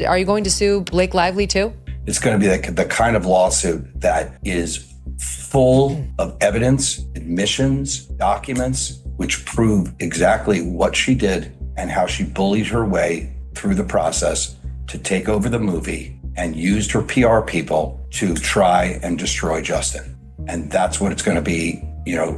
Are you going to sue Blake Lively too? It's going to be the kind of lawsuit that is full of evidence, admissions, documents, which prove exactly what she did and how she bullied her way through the process to take over the movie and used her PR people to try and destroy Justin. And that's what it's going to be,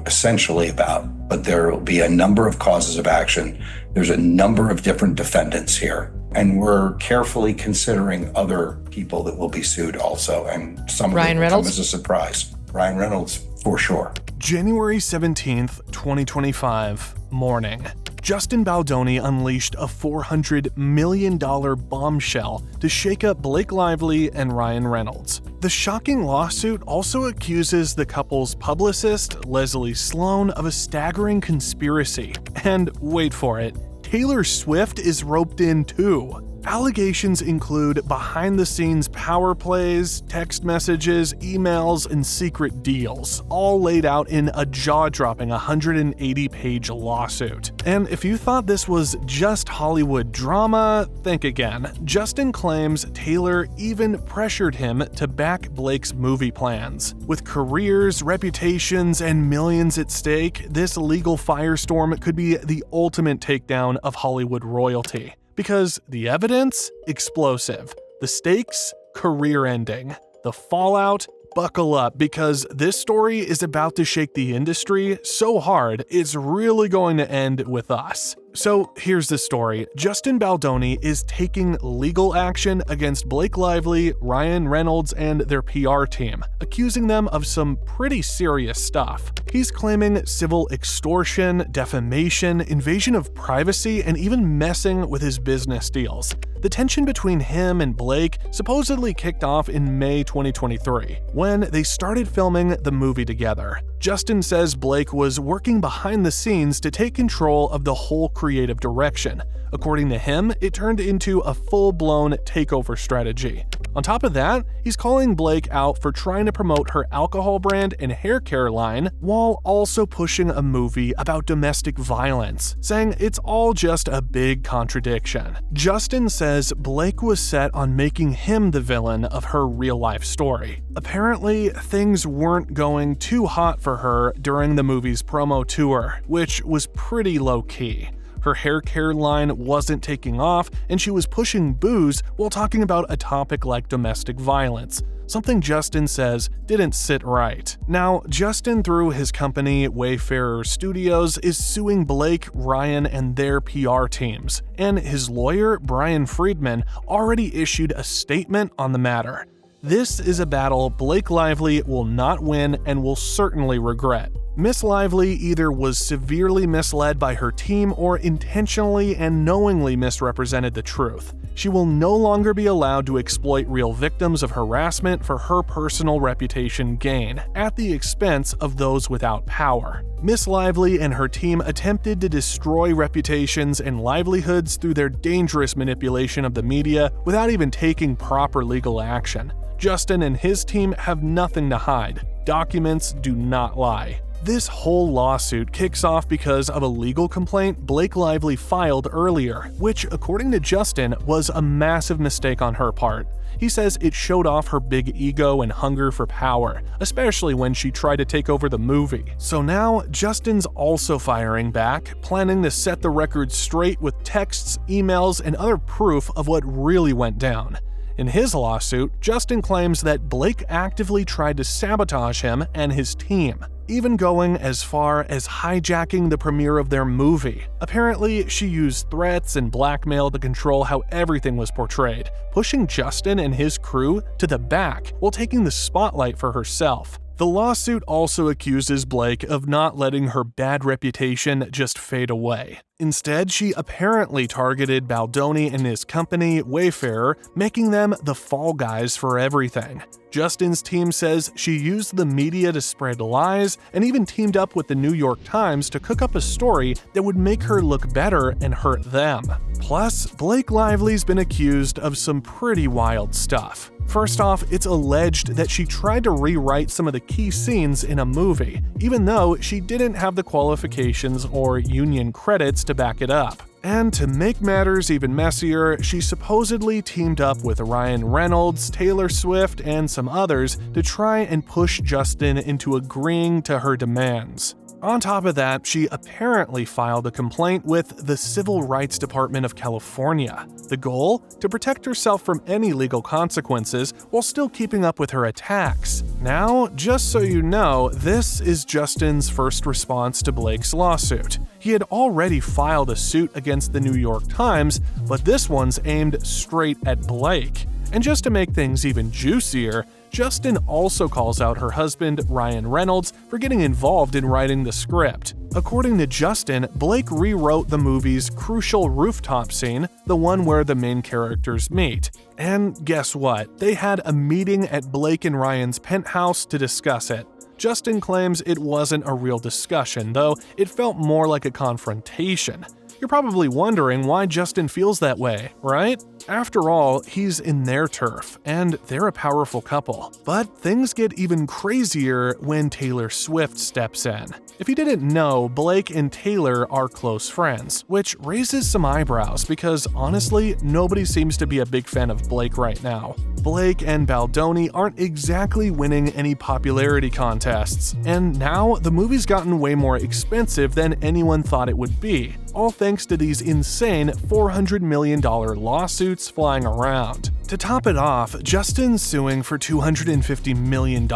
essentially about. But there will be a number of causes of action. There's a number of different defendants here. And we're carefully considering other people that will be sued also. And some of them will come as a surprise. Ryan Reynolds, for sure. January 17th, 2025, morning. Justin Baldoni unleashed a $400 million bombshell to shake up Blake Lively and Ryan Reynolds. The shocking lawsuit also accuses the couple's publicist, Leslie Sloan, of a staggering conspiracy. And wait for it, Taylor Swift is roped in too. Allegations include behind-the-scenes power plays, text messages, emails, and secret deals, all laid out in a jaw-dropping 180-page lawsuit. And if you thought this was just Hollywood drama, think again. Justin claims Taylor even pressured him to back Blake's movie plans. With careers, reputations, and millions at stake, this legal firestorm could be the ultimate takedown of Hollywood royalty. Because the evidence? Explosive. The stakes? Career-ending. The fallout? Buckle up, because this story is about to shake the industry so hard, it's really going to end with us. So here's the story. Justin Baldoni is taking legal action against Blake Lively, Ryan Reynolds, and their PR team, accusing them of some pretty serious stuff. He's claiming civil extortion, defamation, invasion of privacy, and even messing with his business deals. The tension between him and Blake supposedly kicked off in May 2023, when they started filming the movie together. Justin says Blake was working behind the scenes to take control of the whole creative direction. According to him, it turned into a full-blown takeover strategy. On top of that, he's calling Blake out for trying to promote her alcohol brand and hair care line while also pushing a movie about domestic violence, saying it's all just a big contradiction. Justin says Blake was set on making him the villain of her real-life story. Apparently, things weren't going too hot for her during the movie's promo tour, which was pretty low-key. Her hair care line wasn't taking off, and she was pushing booze while talking about a topic like domestic violence, something Justin says didn't sit right. Now, Justin, through his company Wayfarer Studios, is suing Blake, Ryan, and their PR teams, and his lawyer, Brian Friedman, already issued a statement on the matter. This is a battle Blake Lively will not win and will certainly regret. Miss Lively either was severely misled by her team or intentionally and knowingly misrepresented the truth. She will no longer be allowed to exploit real victims of harassment for her personal reputation gain, at the expense of those without power. Miss Lively and her team attempted to destroy reputations and livelihoods through their dangerous manipulation of the media without even taking proper legal action. Justin and his team have nothing to hide. Documents do not lie. This whole lawsuit kicks off because of a legal complaint Blake Lively filed earlier, which, according to Justin, was a massive mistake on her part. He says it showed off her big ego and hunger for power, especially when she tried to take over the movie. So now, Justin's also firing back, planning to set the record straight with texts, emails, and other proof of what really went down. In his lawsuit, Justin claims that Blake actively tried to sabotage him and his team, even going as far as hijacking the premiere of their movie. Apparently, she used threats and blackmail to control how everything was portrayed, pushing Justin and his crew to the back while taking the spotlight for herself. The lawsuit also accuses Blake of not letting her bad reputation just fade away. Instead, she apparently targeted Baldoni and his company, Wayfarer, making them the fall guys for everything. Justin's team says she used the media to spread lies and even teamed up with the New York Times to cook up a story that would make her look better and hurt them. Plus, Blake Lively's been accused of some pretty wild stuff. First off, it's alleged that she tried to rewrite some of the key scenes in a movie, even though she didn't have the qualifications or union credits to back it up. And to make matters even messier, she supposedly teamed up with Ryan Reynolds, Taylor Swift, and some others to try and push Justin into agreeing to her demands. On top of that, she apparently filed a complaint with the Civil Rights Department of California. The goal? To protect herself from any legal consequences while still keeping up with her attacks. Now, just so you know, this is Justin's first response to Blake's lawsuit. He had already filed a suit against the New York Times, but this one's aimed straight at Blake. And just to make things even juicier, Justin also calls out her husband, Ryan Reynolds, for getting involved in writing the script. According to Justin, Blake rewrote the movie's crucial rooftop scene, the one where the main characters meet. And guess what? They had a meeting at Blake and Ryan's penthouse to discuss it. Justin claims it wasn't a real discussion, though it felt more like a confrontation. You're probably wondering why Justin feels that way, right? After all, he's in their turf, and they're a powerful couple. But things get even crazier when Taylor Swift steps in. If you didn't know, Blake and Taylor are close friends, which raises some eyebrows because honestly, nobody seems to be a big fan of Blake right now. Blake and Baldoni aren't exactly winning any popularity contests, and now the movie's gotten way more expensive than anyone thought it would be, all thanks to these insane $400 million lawsuits flying around. To top it off, Justin's suing for $250 million,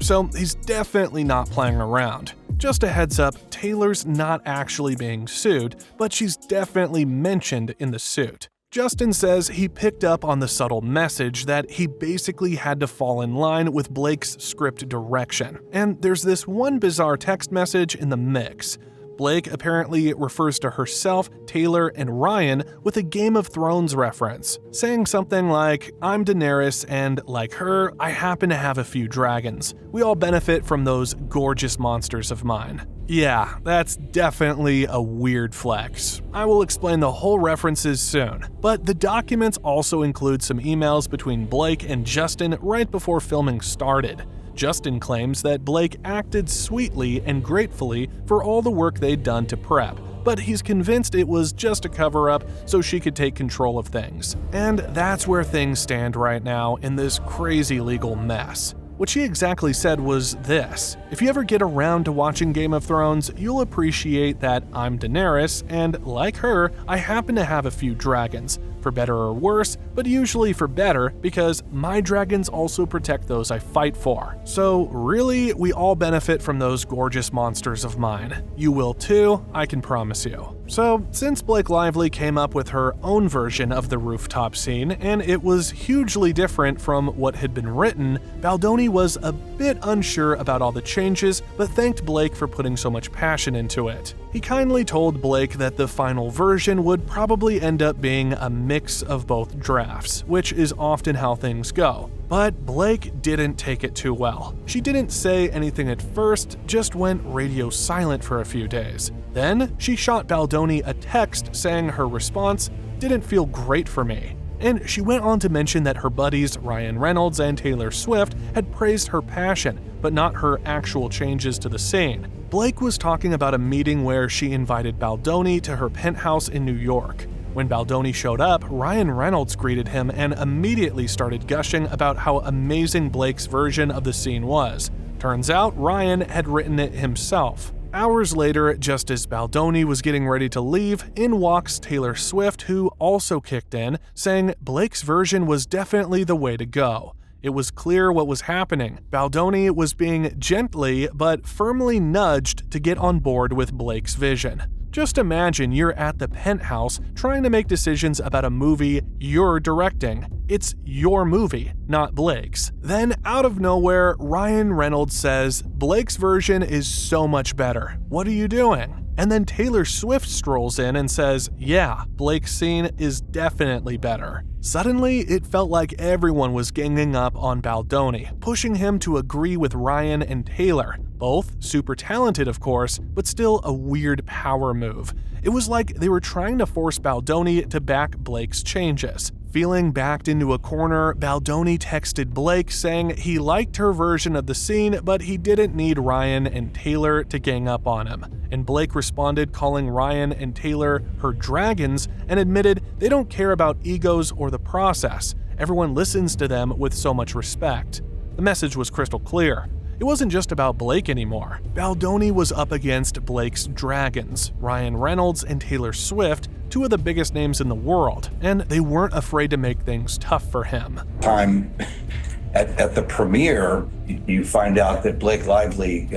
so he's definitely not playing around. Just a heads up, Taylor's not actually being sued, but she's definitely mentioned in the suit. Justin says he picked up on the subtle message that he basically had to fall in line with Blake's script direction, and there's this one bizarre text message in the mix. Blake apparently refers to herself, Taylor, and Ryan with a Game of Thrones reference, saying something like, "I'm Daenerys, and like her, I happen to have a few dragons. We all benefit from those gorgeous monsters of mine." Yeah, that's definitely a weird flex. I will explain the whole references soon, but the documents also include some emails between Blake and Justin right before filming started. Justin claims that Blake acted sweetly and gratefully for all the work they'd done to prep, but he's convinced it was just a cover-up so she could take control of things. And that's where things stand right now in this crazy legal mess. What she exactly said was this: if you ever get around to watching Game of Thrones, you'll appreciate that I'm Daenerys, and like her, I happen to have a few dragons. For better or worse, but usually for better, because my dragons also protect those I fight for. So really, we all benefit from those gorgeous monsters of mine. You will too, I can promise you. So, since Blake Lively came up with her own version of the rooftop scene, and it was hugely different from what had been written, Baldoni was a bit unsure about all the changes, but thanked Blake for putting so much passion into it. He kindly told Blake that the final version would probably end up being a mix of both drafts, which is often how things go. But Blake didn't take it too well. She didn't say anything at first, just went radio silent for a few days. Then, she shot Baldoni a text saying her response didn't feel great for me. And she went on to mention that her buddies Ryan Reynolds and Taylor Swift had praised her passion, but not her actual changes to the scene. Blake was talking about a meeting where she invited Baldoni to her penthouse in New York. When Baldoni showed up, Ryan Reynolds greeted him and immediately started gushing about how amazing Blake's version of the scene was. Turns out Ryan had written it himself. Hours later, just as Baldoni was getting ready to leave, in walks Taylor Swift, who also kicked in, saying Blake's version was definitely the way to go. It was clear what was happening. Baldoni was being gently but firmly nudged to get on board with Blake's vision. Just imagine you're at the penthouse trying to make decisions about a movie you're directing. It's your movie, not Blake's. Then, out of nowhere, Ryan Reynolds says, "Blake's version is so much better. What are you doing?" And then Taylor Swift strolls in and says, "Yeah, Blake's scene is definitely better." Suddenly, it felt like everyone was ganging up on Baldoni, pushing him to agree with Ryan and Taylor. Both super talented, of course, but still a weird power move. It was like they were trying to force Baldoni to back Blake's changes. Feeling backed into a corner, Baldoni texted Blake saying he liked her version of the scene, but he didn't need Ryan and Taylor to gang up on him. And Blake responded calling Ryan and Taylor her dragons and admitted they don't care about egos or the process. Everyone listens to them with so much respect. The message was crystal clear. It wasn't just about Blake anymore. Baldoni was up against Blake's dragons, Ryan Reynolds and Taylor Swift, two of the biggest names in the world, and they weren't afraid to make things tough for him. At the premiere, you find out that Blake Lively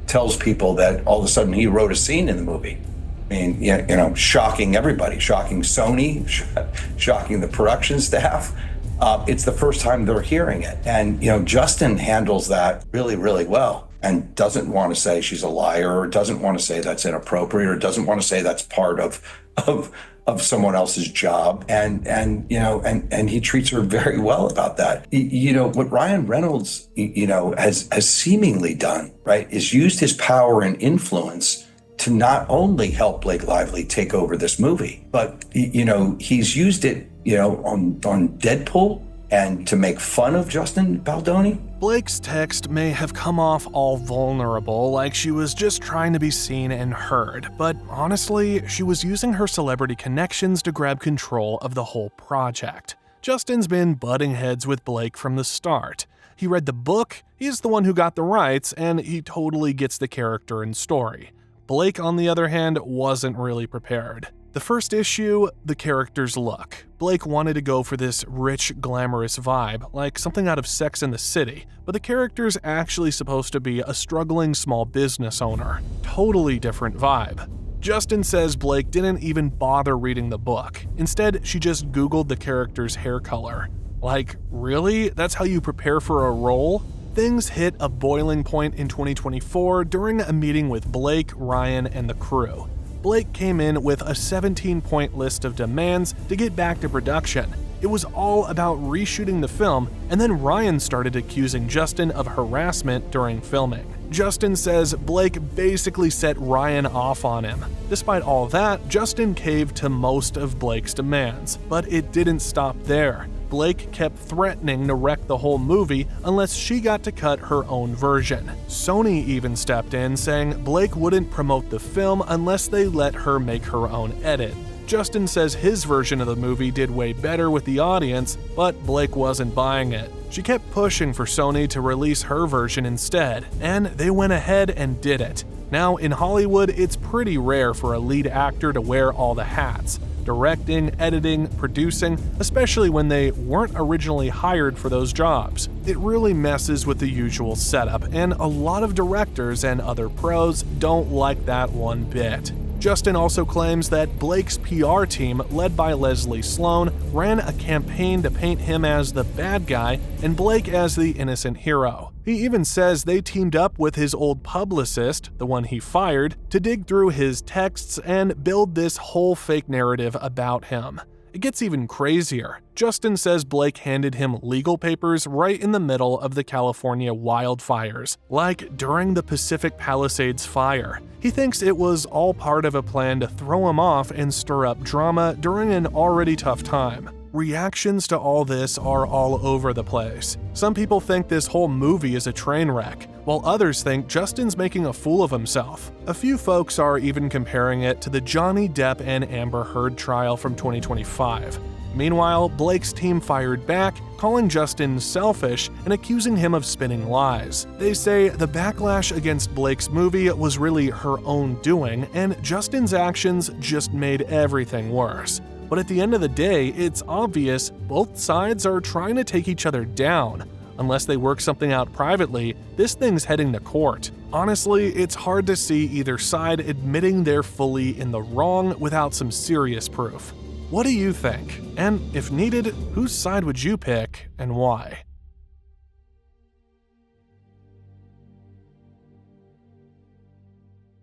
tells people that all of a sudden he wrote a scene in the movie. I mean, shocking everybody, shocking Sony, shocking the production staff. It's the first time they're hearing it. And, Justin handles that really, really well and doesn't want to say she's a liar or doesn't want to say that's inappropriate or doesn't want to say that's part of someone else's job. And he treats her very well about that. What Ryan Reynolds, has seemingly done, right, is used his power and influence to not only help Blake Lively take over this movie, but, he's used it on Deadpool and to make fun of Justin Baldoni. Blake's text may have come off all vulnerable, like she was just trying to be seen and heard, but honestly, she was using her celebrity connections to grab control of the whole project. Justin's been butting heads with Blake from the start. He read the book, he's the one who got the rights, and he totally gets the character and story. Blake, on the other hand, wasn't really prepared. The first issue, the character's look. Blake wanted to go for this rich, glamorous vibe, like something out of Sex and the City, but the character's actually supposed to be a struggling small business owner. Totally different vibe. Justin says Blake didn't even bother reading the book. Instead, she just Googled the character's hair color. Like, really? That's how you prepare for a role? Things hit a boiling point in 2024 during a meeting with Blake, Ryan, and the crew. Blake came in with a 17-point list of demands to get back to production. It was all about reshooting the film, and then Ryan started accusing Justin of harassment during filming. Justin says Blake basically set Ryan off on him. Despite all that, Justin caved to most of Blake's demands, but it didn't stop there. Blake kept threatening to wreck the whole movie unless she got to cut her own version. Sony even stepped in, saying Blake wouldn't promote the film unless they let her make her own edit. Justin says his version of the movie did way better with the audience, but Blake wasn't buying it. She kept pushing for Sony to release her version instead, and they went ahead and did it. Now, in Hollywood, it's pretty rare for a lead actor to wear all the hats. Directing, editing, producing, especially when they weren't originally hired for those jobs. It really messes with the usual setup, and a lot of directors and other pros don't like that one bit. Justin also claims that Blake's PR team, led by Leslie Sloan, ran a campaign to paint him as the bad guy and Blake as the innocent hero. He even says they teamed up with his old publicist, the one he fired, to dig through his texts and build this whole fake narrative about him. It gets even crazier. Justin says Blake handed him legal papers right in the middle of the California wildfires, like during the Pacific Palisades fire. He thinks it was all part of a plan to throw him off and stir up drama during an already tough time. Reactions to all this are all over the place. Some people think this whole movie is a train wreck, while others think Justin's making a fool of himself. A few folks are even comparing it to the Johnny Depp and Amber Heard trial from 2025. Meanwhile, Blake's team fired back, calling Justin selfish and accusing him of spinning lies. They say the backlash against Blake's movie was really her own doing, and Justin's actions just made everything worse. But at the end of the day, it's obvious both sides are trying to take each other down. Unless they work something out privately, this thing's heading to court. Honestly, it's hard to see either side admitting they're fully in the wrong without some serious proof. What do you think? And if needed, whose side would you pick and why?